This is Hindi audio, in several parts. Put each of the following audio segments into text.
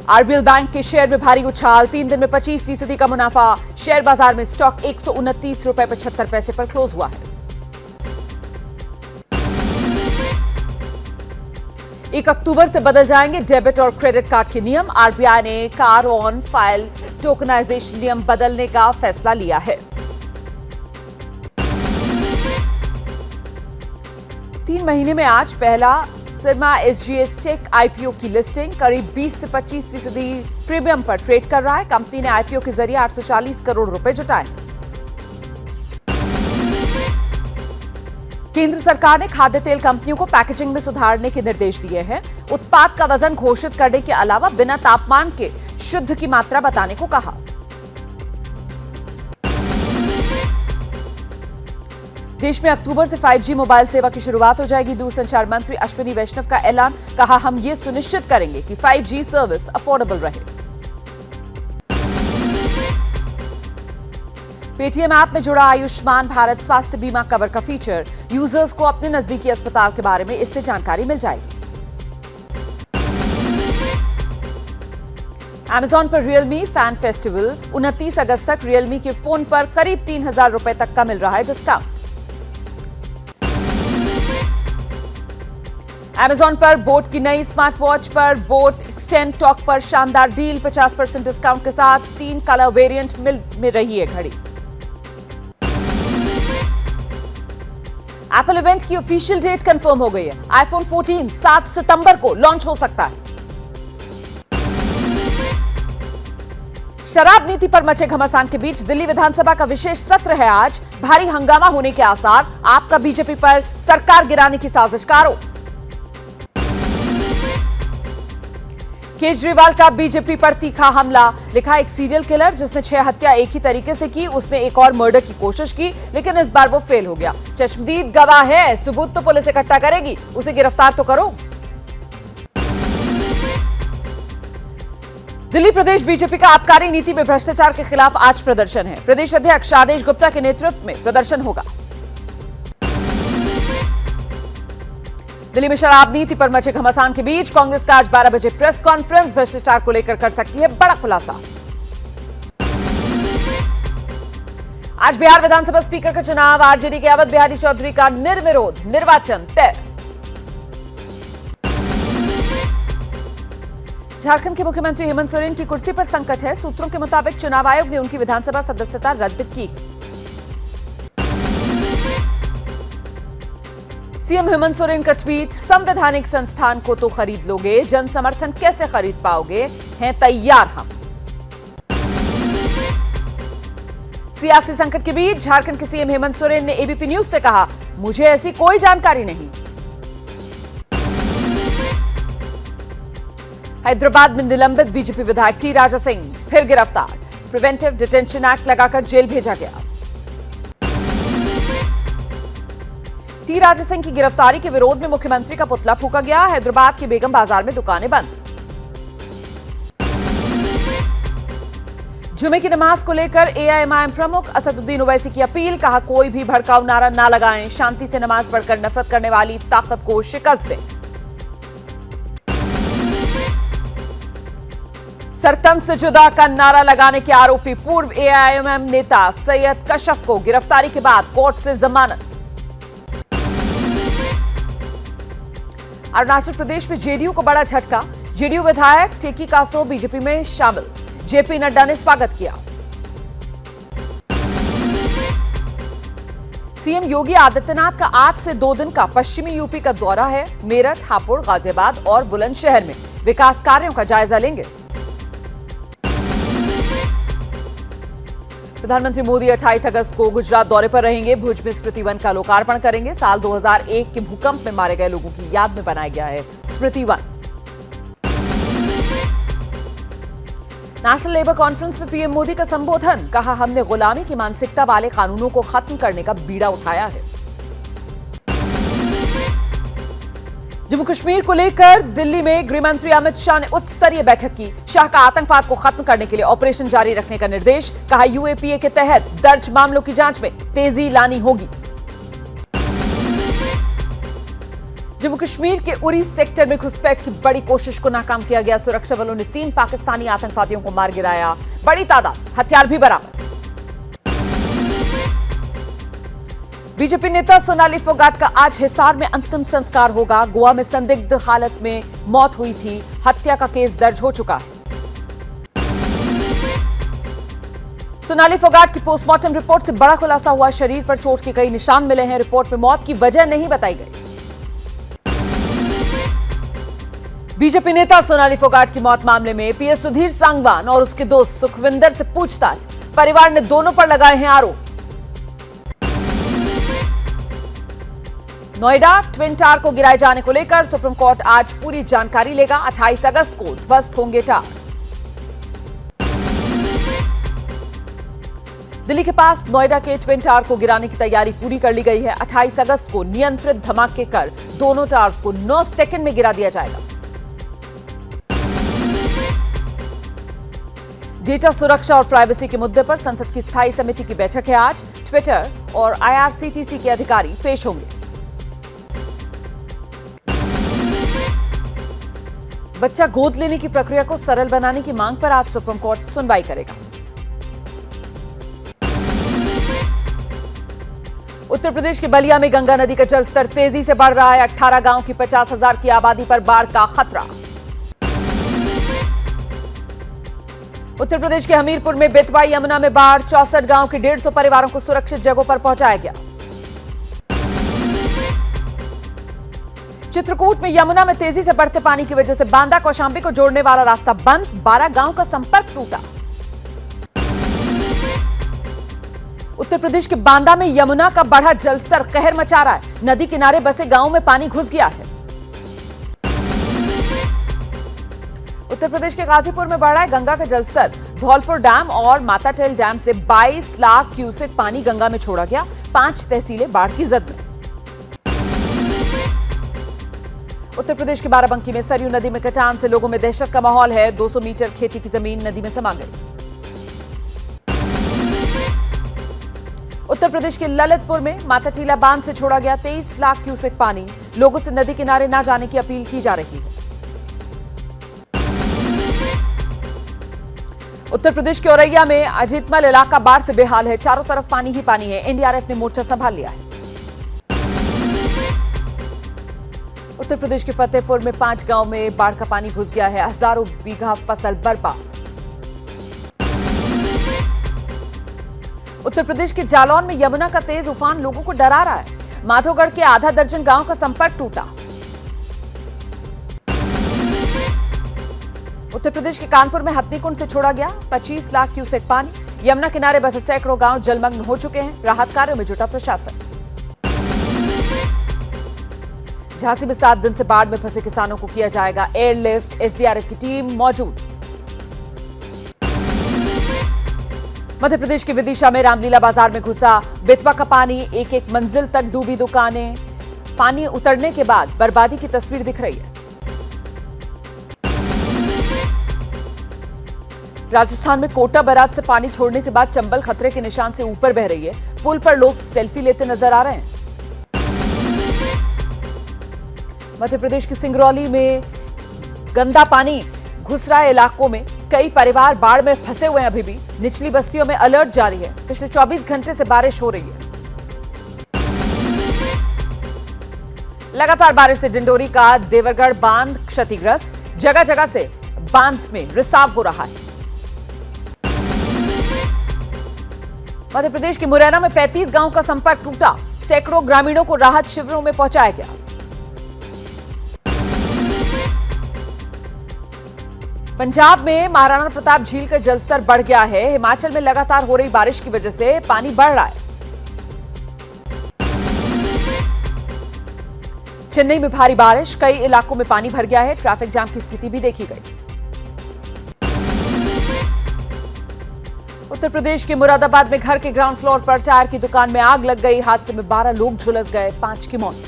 आरबीएल बैंक के शेयर में भारी उछाल, 3 दिन में 25% का मुनाफा। शेयर बाजार में स्टॉक 129 रुपए 75 पैसे पर क्लोज हुआ है। 1 अक्टूबर से बदल जाएंगे डेबिट और क्रेडिट कार्ड के नियम। आरबीआई ने कार ऑन फाइल टोकनाइजेशन नियम बदलने का फैसला लिया है। 3 महीने में आज पहला सिरमा एसजीएस टेक आईपीओ की लिस्टिंग करीब 20 से 25% प्रीमियम पर ट्रेड कर रहा है। कंपनी ने आईपीओ के जरिए 840 करोड़ रुपए जुटाए। केंद्र सरकार ने खाद्य तेल कंपनियों को पैकेजिंग में सुधारने के निर्देश दिए हैं। उत्पाद का वजन घोषित करने के अलावा बिना तापमान के शुद्ध की मात्रा बताने को कहा। देश में अक्टूबर से 5G मोबाइल सेवा की शुरुआत हो जाएगी। दूरसंचार मंत्री अश्विनी वैष्णव का ऐलान, कहा हम ये सुनिश्चित करेंगे कि 5G सर्विस अफोर्डेबल रहे। पेटीएम ऐप में जुड़ा आयुष्मान भारत स्वास्थ्य बीमा कवर का फीचर। यूजर्स को अपने नजदीकी अस्पताल के बारे में इससे जानकारी मिल जाएगी। Amazon पर Realme फैन फेस्टिवल, 29 अगस्त तक Realme के फोन पर करीब 3000 रुपए तक का मिल रहा है डिस्काउंट। Amazon पर बोट की नई स्मार्ट वॉच पर बोट एक्सटेंड टॉक पर शानदार डील, 50% डिस्काउंट के साथ 3 कलर वेरिएंट मिल रही है घड़ी। एप्पल इवेंट की ऑफिशियल डेट कंफर्म हो गई है। आईफोन 14 7 सितंबर को लॉन्च हो सकता है। शराब नीति पर मचे घमासान के बीच दिल्ली विधानसभा का विशेष सत्र है आज। भारी हंगामा होने के आसार। आपका बीजेपी पर सरकार गिराने की साजिश का आरोप। केजरीवाल का बीजेपी पर तीखा हमला, लिखा एक सीरियल किलर जिसने 6 हत्या एक ही तरीके से की, उसने एक और मर्डर की कोशिश की लेकिन इस बार वो फेल हो गया। चश्मदीद गवाह है, सबूत तो पुलिस इकट्ठा करेगी, उसे गिरफ्तार तो करो। दिल्ली प्रदेश बीजेपी का आबकारी नीति में भ्रष्टाचार के खिलाफ आज प्रदर्शन है। प्रदेश अध्यक्ष आदेश गुप्ता के नेतृत्व में प्रदर्शन होगा। दिल्ली में शराब नीति पर मचे घमासान के बीच कांग्रेस का आज 12 बजे प्रेस कॉन्फ्रेंस, भ्रष्टाचार को लेकर कर सकती है बड़ा खुलासा। आज बिहार विधानसभा स्पीकर का चुनाव, आरजेडी के अवध बिहारी चौधरी का निर्विरोध निर्वाचन तय। झारखंड के मुख्यमंत्री हेमंत सोरेन की कुर्सी पर संकट है। सूत्रों के मुताबिक चुनाव आयोग ने उनकी विधानसभा सदस्यता रद्द की। सीएम हेमंत सोरेन का ट्वीट, संवैधानिक संस्थान को तो खरीद लोगे, जन समर्थन कैसे खरीद पाओगे, हैं तैयार हम। सियासी संकट के बीच झारखंड के सीएम हेमंत सोरेन ने एबीपी न्यूज से कहा, मुझे ऐसी कोई जानकारी नहीं। हैदराबाद में निलंबित बीजेपी विधायक टी राजा सिंह फिर गिरफ्तार, प्रिवेंटिव डिटेंशन एक्ट लगाकर जेल भेजा गया। टी राजा सिंह की गिरफ्तारी के विरोध में मुख्यमंत्री का पुतला फूंका गया। हैदराबाद के बेगम बाजार में दुकानें बंद। जुमे की नमाज को लेकर एआईएमआईएम प्रमुख असदुद्दीन ओवैसी की अपील, कहा कोई भी भड़काऊ नारा ना लगाएं, शांति से नमाज पढ़कर नफरत करने वाली ताकत को शिकस्त दें। सरतंज से जुदा का नारा लगाने के आरोपी पूर्व एआईएमआईएम नेता सैयद कशफ को गिरफ्तारी के बाद कोर्ट से जमानत। अरुणाचल प्रदेश में जेडीयू को बड़ा झटका, जेडीयू विधायक टेकी कासो बीजेपी में शामिल, जेपी नड्डा ने स्वागत किया। सीएम योगी आदित्यनाथ का आज से 2 दिन का पश्चिमी यूपी का दौरा है। मेरठ, हापुड़, गाजियाबाद और बुलंदशहर में विकास कार्यों का जायजा लेंगे। प्रधानमंत्री मोदी 28 अगस्त को गुजरात दौरे पर रहेंगे। भुज में स्मृति वन का लोकार्पण करेंगे। साल 2001 के भूकंप में मारे गए लोगों की याद में बनाया गया है स्मृति वन। नेशनल लेबर कॉन्फ्रेंस में पीएम मोदी का संबोधन, कहा हमने गुलामी की मानसिकता वाले कानूनों को खत्म करने का बीड़ा उठाया है। जम्मू कश्मीर को लेकर दिल्ली में गृह मंत्री अमित शाह ने उच्च स्तरीय बैठक की। शाह का आतंकवाद को खत्म करने के लिए ऑपरेशन जारी रखने का निर्देश, कहा यूएपीए के तहत दर्ज मामलों की जांच में तेजी लानी होगी। जम्मू कश्मीर के उरी सेक्टर में घुसपैठ की बड़ी कोशिश को नाकाम किया गया। सुरक्षा बलों ने 3 पाकिस्तानी आतंकवादियों को मार गिराया। बड़ी तादाद हथियार भी बरामद। बीजेपी नेता सोनाली फोगाट का आज हिसार में अंतिम संस्कार होगा। गोवा में संदिग्ध हालत में मौत हुई थी। हत्या का केस दर्ज हो चुका है। सोनाली फोगाट की पोस्टमार्टम रिपोर्ट से बड़ा खुलासा हुआ। शरीर पर चोट के कई निशान मिले हैं। रिपोर्ट में मौत की वजह नहीं बताई गई। बीजेपी नेता सोनाली फोगाट की मौत मामले में पीएस सुधीर सांगवान और उसके दोस्त सुखविंदर से पूछताछ। परिवार ने दोनों पर लगाए हैं आरोप। नोएडा ट्विन टावर को गिराए जाने को लेकर सुप्रीम कोर्ट आज पूरी जानकारी लेगा। 28 अगस्त को ध्वस्त होंगे टावर। दिल्ली के पास नोएडा के ट्विन टावर को गिराने की तैयारी पूरी कर ली गई है। 28 अगस्त को नियंत्रित धमाके कर दोनों टावर्स को 9 सेकंड में गिरा दिया जाएगा। डेटा सुरक्षा और प्राइवेसी के मुद्दे पर संसद की स्थायी समिति की बैठक है आज। ट्विटर और आईआरसीटीसी के अधिकारी पेश होंगे। बच्चा गोद लेने की प्रक्रिया को सरल बनाने की मांग पर आज सुप्रीम कोर्ट सुनवाई करेगा। उत्तर प्रदेश के बलिया में गंगा नदी का जलस्तर तेजी से बढ़ रहा है। 18 गांव की 50,000 की आबादी पर बाढ़ का खतरा। उत्तर प्रदेश के हमीरपुर में बेतवा यमुना में बाढ़। 64 गांव के 150 परिवारों को सुरक्षित जगहों पर पहुंचाया गया। चित्रकूट में यमुना में तेजी से बढ़ते पानी की वजह से बांदा कौशांबी को जोड़ने वाला रास्ता बंद। 12 गांव का संपर्क टूटा। उत्तर प्रदेश के बांदा में यमुना का बढ़ा जलस्तर कहर मचा रहा है। नदी किनारे बसे गांवों में पानी घुस गया है। उत्तर प्रदेश के गाजीपुर में बढ़ रहा है गंगा का जलस्तर। धौलपुर डैम और माताटेल डैम से 22 लाख क्यूसेक पानी गंगा में छोड़ा गया। 5 तहसीलें बाढ़ की जद में। उत्तर प्रदेश के बाराबंकी में सरयू नदी में कटान से लोगों में दहशत का माहौल है। 200 मीटर खेती की जमीन नदी में समा गई। उत्तर प्रदेश के ललितपुर में माताटीला बांध से छोड़ा गया 23 लाख क्यूसेक पानी। लोगों से नदी किनारे न जाने की अपील की जा रही है। उत्तर प्रदेश के औरैया में अजीतमल इलाका बाढ़ से बेहाल है। चारों तरफ पानी ही पानी है। एनडीआरएफ ने मोर्चा संभाल लिया है। उत्तर प्रदेश के फतेहपुर में 5 गांव में बाढ़ का पानी घुस गया है। हजारों बीघा फसल बर्बाद। उत्तर प्रदेश के जालौन में यमुना का तेज उफान लोगों को डरा रहा है। माधोगढ़ के आधा दर्जन गांव का संपर्क टूटा। उत्तर प्रदेश के कानपुर में हथनीकुंड से छोड़ा गया 25 लाख क्यूसेक पानी। यमुना किनारे बसे सैकड़ों गांव जलमग्न हो चुके हैं। राहत कार्यों में जुटा प्रशासन। झांसी में 7 दिन से बाढ़ में फंसे किसानों को किया जाएगा एयरलिफ्ट। एसडीआरएफ की टीम मौजूद। मध्य प्रदेश के विदिशा में रामलीला बाजार में घुसा बेतवा का पानी। एक मंजिल तक डूबी दुकानें। पानी उतरने के बाद बर्बादी की तस्वीर दिख रही है। राजस्थान में कोटा बैराज से पानी छोड़ने के बाद चंबल खतरे के निशान से ऊपर बह रही है। पुल पर लोग सेल्फी लेते नजर आ रहे हैं। मध्य प्रदेश के सिंगरौली में गंदा पानी घुस रहा है इलाकों में। कई परिवार बाढ़ में फंसे हुए हैं। अभी भी निचली बस्तियों में अलर्ट जारी है। पिछले 24 घंटे से बारिश हो रही है। लगातार बारिश से डिंडोरी का देवरगढ़ बांध क्षतिग्रस्त। जगह जगह से बांध में रिसाव हो रहा है। मध्य प्रदेश के मुरैना में 35 गांव का संपर्क टूटा। सैकड़ों ग्रामीणों को राहत शिविरों में पहुंचाया गया। पंजाब में महाराणा प्रताप झील का जलस्तर बढ़ गया है। हिमाचल में लगातार हो रही बारिश की वजह से पानी बढ़ रहा है। चेन्नई में भारी बारिश। कई इलाकों में पानी भर गया है। ट्रैफिक जाम की स्थिति भी देखी गई। उत्तर प्रदेश के मुरादाबाद में घर के ग्राउंड फ्लोर पर टायर की दुकान में आग लग गई। हादसे में 12 लोग झुलस गए। 5 की मौत।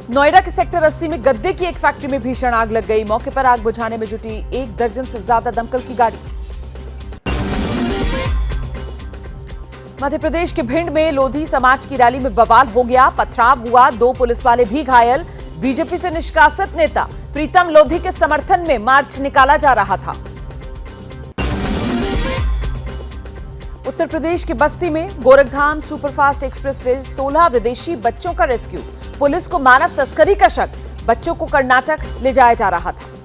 नोएडा के सेक्टर 80 में गद्दे की एक फैक्ट्री में भीषण आग लग गई। मौके पर आग बुझाने में जुटी 1 दर्जन से ज्यादा दमकल की गाड़ी। मध्य प्रदेश के भिंड में लोधी समाज की रैली में बवाल हो गया, पथराव हुआ, 2 पुलिस वाले भी घायल। बीजेपी से निष्कासित नेता प्रीतम लोधी के समर्थन में मार्च निकाला जा रहा था। उत्तर प्रदेश के बस्ती में गोरखधाम सुपरफास्ट एक्सप्रेस से 16 विदेशी बच्चों का रेस्क्यू। पुलिस को मानव तस्करी का शक, बच्चों को कर्नाटक ले जाया जा रहा था।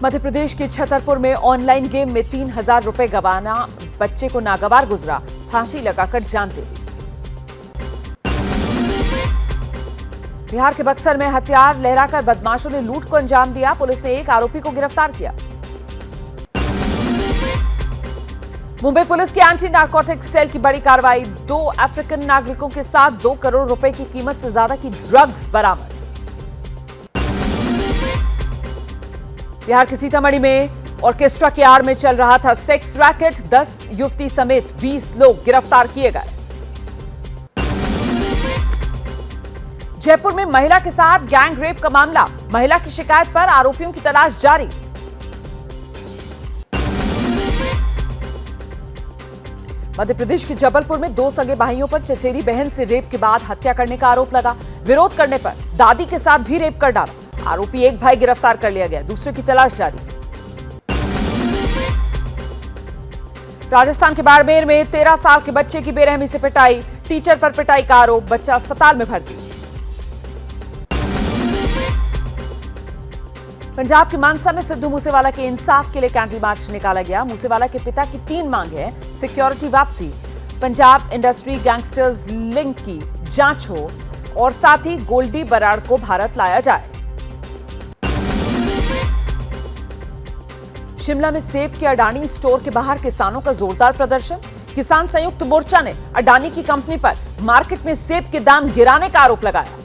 मध्य प्रदेश के छतरपुर में ऑनलाइन गेम में 3000 रुपए गंवाना बच्चे को नागवार गुजरा, फांसी लगाकर जान दे दी। बिहार के बक्सर में हथियार लहराकर बदमाशों ने लूट को अंजाम दिया, पुलिस ने एक आरोपी को गिरफ्तार किया। मुंबई पुलिस की एंटी नारकोटिक्स सेल की बड़ी कार्रवाई, 2 अफ्रीकन नागरिकों के साथ 2 करोड़ रुपए की कीमत से ज्यादा की ड्रग्स बरामद। बिहार के सीतामढ़ी में ऑर्केस्ट्रा की आड़ में चल रहा था सेक्स रैकेट, 10 युवती समेत 20 लोग गिरफ्तार किए गए। जयपुर में महिला के साथ गैंग रेप का मामला, महिला की शिकायत पर आरोपियों की तलाश जारी। मध्य प्रदेश के जबलपुर में 2 सगे भाइयों पर चचेरी बहन से रेप के बाद हत्या करने का आरोप लगा। विरोध करने पर दादी के साथ भी रेप कर डाला। आरोपी एक भाई गिरफ्तार कर लिया गया, दूसरे की तलाश जारी। राजस्थान के बाड़मेर में 13 साल के बच्चे की बेरहमी से पिटाई, टीचर पर पिटाई का आरोप, बच्चा अस्पताल में भर्ती। पंजाब के मानसा में सिद्धू मूसेवाला के इंसाफ के लिए कैंडल मार्च निकाला गया। मूसेवाला के पिता की 3 मांग है, सिक्योरिटी वापसी, पंजाब इंडस्ट्री गैंगस्टर्स लिंक की जांच हो और साथ ही गोल्डी बराड़ को भारत लाया जाए। शिमला में सेब के अडानी स्टोर के बाहर किसानों का जोरदार प्रदर्शन। किसान संयुक्त मोर्चा ने अडानी की कंपनी पर मार्केट में सेब के दाम गिराने का आरोप लगाया।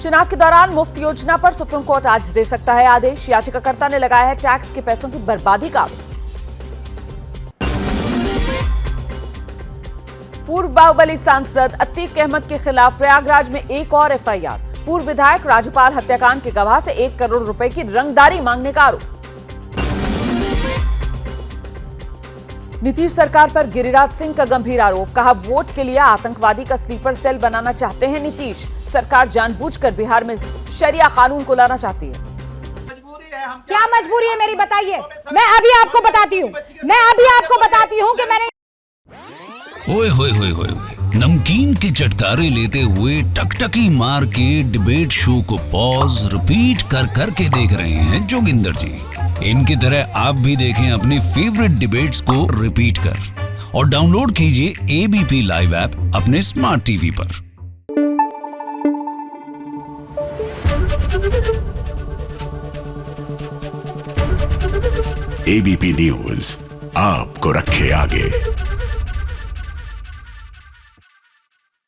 चुनाव के दौरान मुफ्त योजना पर सुप्रीम कोर्ट आज दे सकता है आदेश। याचिकाकर्ता ने लगाया है टैक्स के पैसों की बर्बादी का आरोप। पूर्व बाहुबली सांसद अतीक अहमद के खिलाफ प्रयागराज में एक और एफआईआर। पूर्व विधायक राजूपाल हत्याकांड के गवाह से 1 करोड़ रुपए की रंगदारी मांगने का आरोप। नीतीश सरकार पर गिरिराज सिंह का गंभीर आरोप, कहा वोट के लिए आतंकवादी का स्लीपर सेल बनाना चाहते हैं नीतीश। सरकार जानबूझकर बिहार में शरिया कानून को लाना चाहती है। क्या मजबूरी है मेरी, बताइए। मैं अभी आपको बताती हूँ कि मैंने ओए होए होए होए, नमकीन के चटकारे लेते हुए टकटकी मार के डिबेट शो को पॉज रिपीट कर कर के देख रहे हैं जोगिंदर जी। इनकी तरह आप भी देखें अपनी फेवरेट डिबेट्स को रिपीट कर और डाउनलोड कीजिए एबीपी लाइव ऐप अपने स्मार्ट टीवी पर। एबीपी न्यूज आपको रखे आगे।